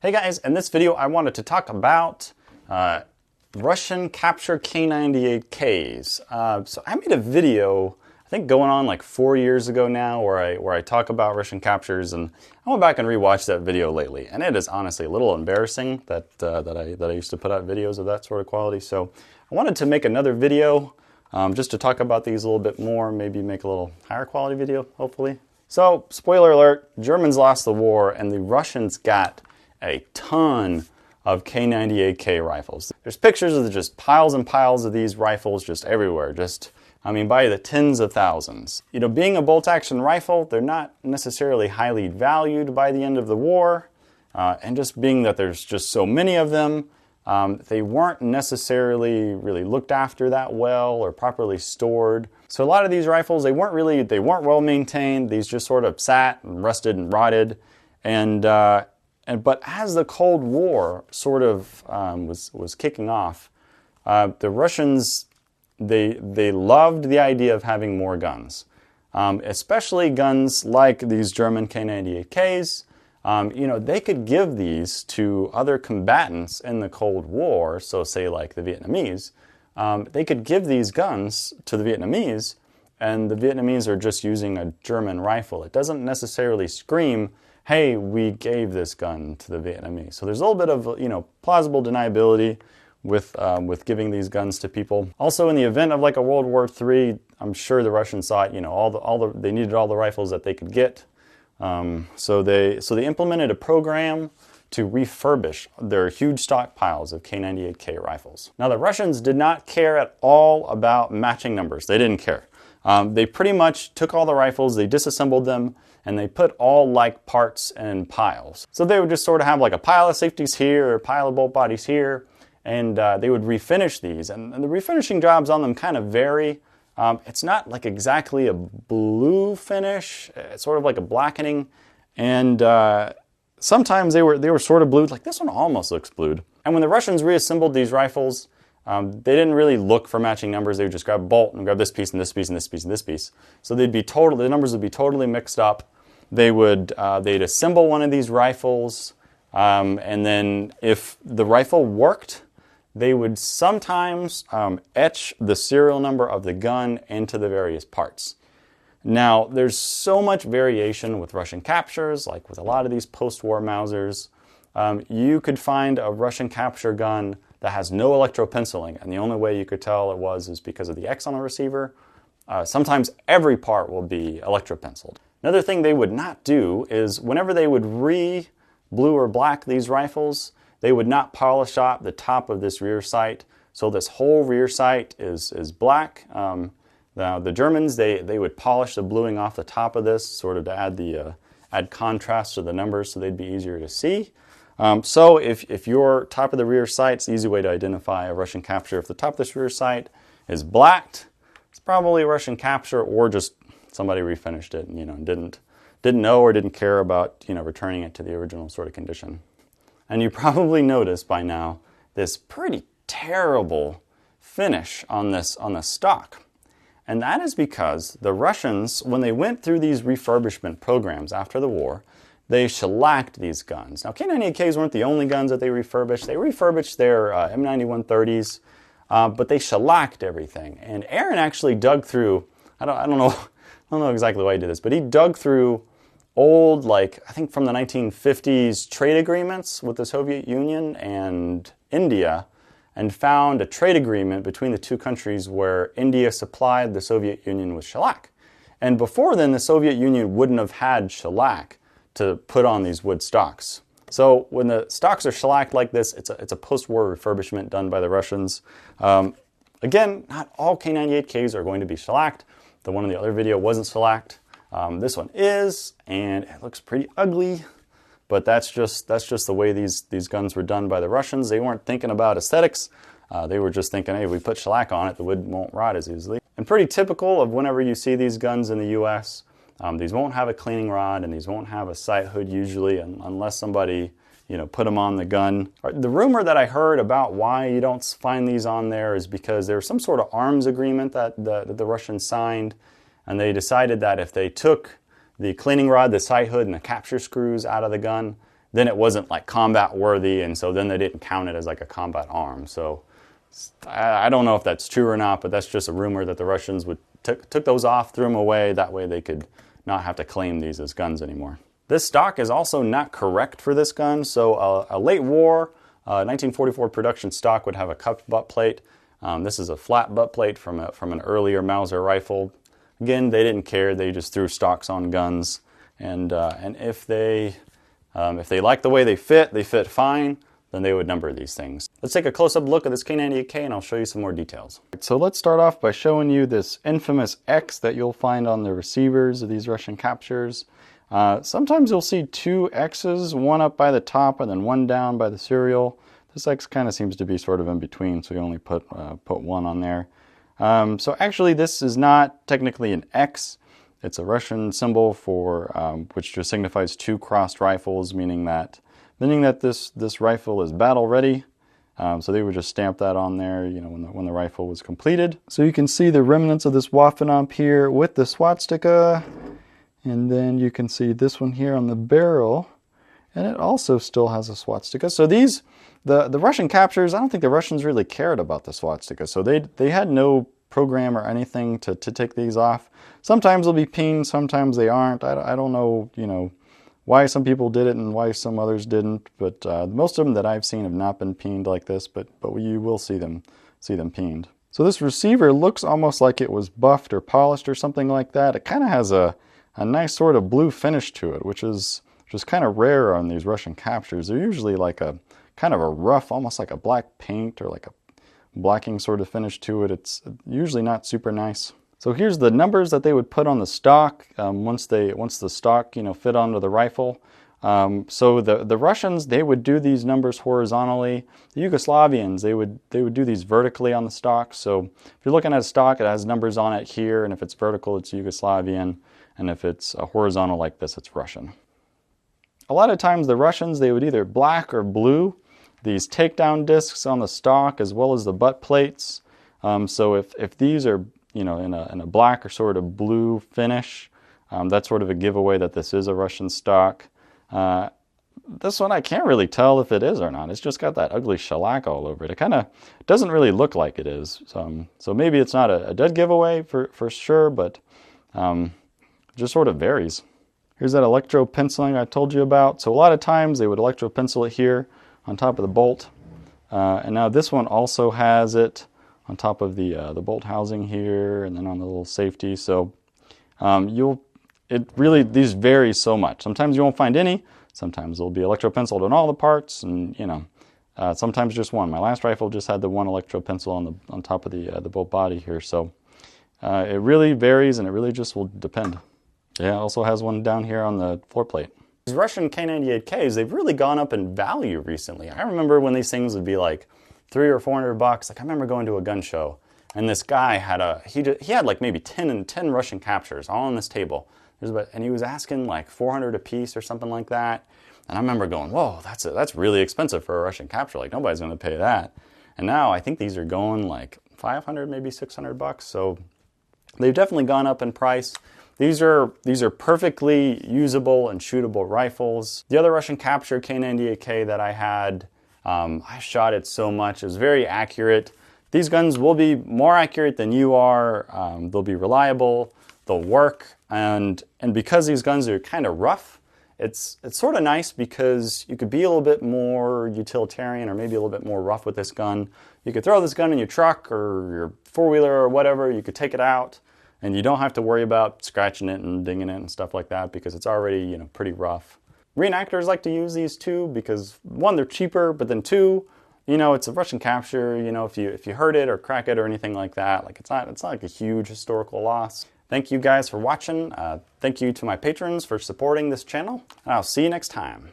Hey guys, in this video I wanted to talk about Russian capture K98Ks. So I made a video, I think going on like 4 years ago now, where I talk about Russian captures, and I went back and rewatched that video lately, and it is honestly a little embarrassing that I used to put out videos of that sort of quality. So I wanted to make another video just to talk about these a little bit more, maybe make a little higher quality video, hopefully. So, spoiler alert, Germans lost the war and the Russians got a ton of K98k rifles. There's pictures of just piles and piles of these rifles just everywhere, by the tens of thousands. You know, being a bolt-action rifle, they're not necessarily highly valued by the end of the war, and just being that there's just so many of them, they weren't necessarily really looked after that well or properly stored. So a lot of these rifles, they weren't well maintained. These just sort of sat and rusted and rotted. But as the Cold War sort of was kicking off, the Russians, they loved the idea of having more guns, especially guns like these German K98Ks. They could give these to other combatants in the Cold War, so say like the Vietnamese. They could give these guns to the Vietnamese, and the Vietnamese are just using a German rifle. It doesn't necessarily scream, hey, we gave this gun to the Vietnamese. So there's a little bit of, plausible deniability with giving these guns to people. Also, in the event of like a World War III, I'm sure the Russians thought, they needed all the rifles that they could get. So they implemented a program to refurbish their huge stockpiles of K98K rifles. Now, the Russians did not care at all about matching numbers. They didn't care. They pretty much took all the rifles, they disassembled them, and they put all like parts in piles. So they would just sort of have like a pile of safeties here, or a pile of bolt bodies here, and they would refinish these. And the refinishing jobs on them kind of vary. It's not like exactly a blue finish. It's sort of like a blackening, and sometimes they were sort of blued. Like this one almost looks blued. And when the Russians reassembled these rifles, they didn't really look for matching numbers. They would just grab a bolt and grab this piece and this piece and this piece and this piece. So the numbers would be totally mixed up. They'd assemble one of these rifles, and then if the rifle worked, they would sometimes etch the serial number of the gun into the various parts. Now, there's so much variation with Russian captures, like with a lot of these post-war Mausers. You could find a Russian capture gun that has no electropenciling, and the only way you could tell it is because of the X on the receiver. Sometimes every part will be electropenciled. Another thing they would not do is whenever they would re-blue or black these rifles, they would not polish up the top of this rear sight. So this whole rear sight is black. Now the Germans, they would polish the bluing off the top of this, sort of to add contrast to the numbers so they'd be easier to see. So if your top of the rear sight's the easy way to identify a Russian capture. If the top of this rear sight is blacked, it's probably a Russian capture, or just somebody refinished it and didn't know or didn't care about returning it to the original sort of condition. And you probably noticed by now this pretty terrible finish on the stock. And that is because the Russians, when they went through these refurbishment programs after the war, they shellacked these guns. Now, K98Ks weren't the only guns that they refurbished. They refurbished their M9130s, but they shellacked everything. And Aaron actually dug through, I don't know exactly why he did this, but he dug through old, I think from the 1950s trade agreements with the Soviet Union and India, and found a trade agreement between the two countries where India supplied the Soviet Union with shellac. And before then, the Soviet Union wouldn't have had shellac to put on these wood stocks. So when the stocks are shellacked like this, it's a post-war refurbishment done by the Russians. Again, not all K98Ks are going to be shellacked. The one in the other video wasn't shellacked. This one is, and it looks pretty ugly, but that's just the way these guns were done by the Russians. They weren't thinking about aesthetics. They were just thinking, hey, if we put shellac on it, the wood won't rot as easily. And pretty typical of whenever you see these guns in the U.S., these won't have a cleaning rod, and these won't have a sight hood usually, unless somebody put them on the gun. The rumor that I heard about why you don't find these on there is because there was some sort of arms agreement that the Russians signed, and they decided that if they took the cleaning rod, the sight hood, and the capture screws out of the gun, then it wasn't like combat worthy, and so then they didn't count it as like a combat arm. So I don't know if that's true or not, but that's just a rumor that the Russians would took those off, threw them away. That way they could not have to claim these as guns anymore. This stock is also not correct for this gun. So a late war 1944 production stock would have a cupped butt plate. This is a flat butt plate from an earlier Mauser rifle. Again, they didn't care. They just threw stocks on guns, and if they like the way they fit fine, then they would number these things. Let's take a close-up look at this K98k and I'll show you some more details. So let's start off by showing you this infamous X that you'll find on the receivers of these Russian captures. Sometimes you'll see two X's, one up by the top and then one down by the serial. This X kind of seems to be sort of in between, so you only put one on there. So actually this is not technically an X. It's a Russian symbol for which just signifies two crossed rifles, meaning that this rifle is battle ready. So they would just stamp that on there, you know, when the rifle was completed. So you can see the remnants of this Waffen up here with the swastika, and then you can see this one here on the barrel, and it also still has a swastika. So these, the Russian captures, I don't think the Russians really cared about the swastika. So they had no program or anything to take these off. Sometimes they'll be peened, sometimes they aren't. I don't know, you know, why some people did it and why some others didn't, but most of them that I've seen have not been peened like this, but you will see them peened. So this receiver looks almost like it was buffed or polished or something like that. It kind of has a nice sort of blue finish to it, which is kind of rare on these Russian captures. They're usually like a kind of a rough, almost like a black paint or like a blacking sort of finish to it. It's usually not super nice. So here's the numbers that they would put on the stock once the stock, you know, fit onto the rifle. So the Russians, they would do these numbers horizontally. The Yugoslavians, they would do these vertically on the stock. So if you're looking at a stock, it has numbers on it here, and if it's vertical, it's Yugoslavian, and if it's horizontal like this, it's Russian. A lot of times the Russians, they would either black or blue these takedown discs on the stock as well as the butt plates. So if these are, you know, in a black or sort of blue finish, that's sort of a giveaway that this is a Russian stock. This one I can't really tell if it is or not. It's just got that ugly shellac all over it. It kind of doesn't really look like it is. So maybe it's not a dead giveaway for sure, but just sort of varies. Here's that electro penciling I told you about. So a lot of times they would electro pencil it here on top of the bolt. And now this one also has it on top of the bolt housing here, and then on the little safety. So these vary so much. Sometimes you won't find any. Sometimes they'll be electro-penciled on all the parts, and you know, sometimes just one. My last rifle just had the one electro-pencil on top of the bolt body here. So it really varies, and it really just will depend. Yeah, it also has one down here on the floor plate. These Russian K98Ks, they've really gone up in value recently. I remember when these things would be like $300 or $400. Like I remember going to a gun show, and this guy had he had like maybe 10 Russian captures all on this table. And he was asking like $400 a piece or something like that. And I remember going, whoa, that's really expensive for a Russian capture. Like nobody's going to pay that. And now I think these are going like $500, maybe $600. So they've definitely gone up in price. These are perfectly usable and shootable rifles. The other Russian capture K98k that I had, I shot it so much. It was very accurate. These guns will be more accurate than you are. They'll be reliable. They'll work. And because these guns are kind of rough, it's sort of nice because you could be a little bit more utilitarian or maybe a little bit more rough with this gun. You could throw this gun in your truck or your four-wheeler or whatever. You could take it out, and you don't have to worry about scratching it and dinging it and stuff like that because it's already, you know, pretty rough. Reenactors like to use these too because one, they're cheaper, but then two, you know, it's a Russian capture. You know, if you hurt it or crack it or anything like that, like it's not like a huge historical loss. Thank you guys for watching. Thank you to my patrons for supporting this channel, and I'll see you next time.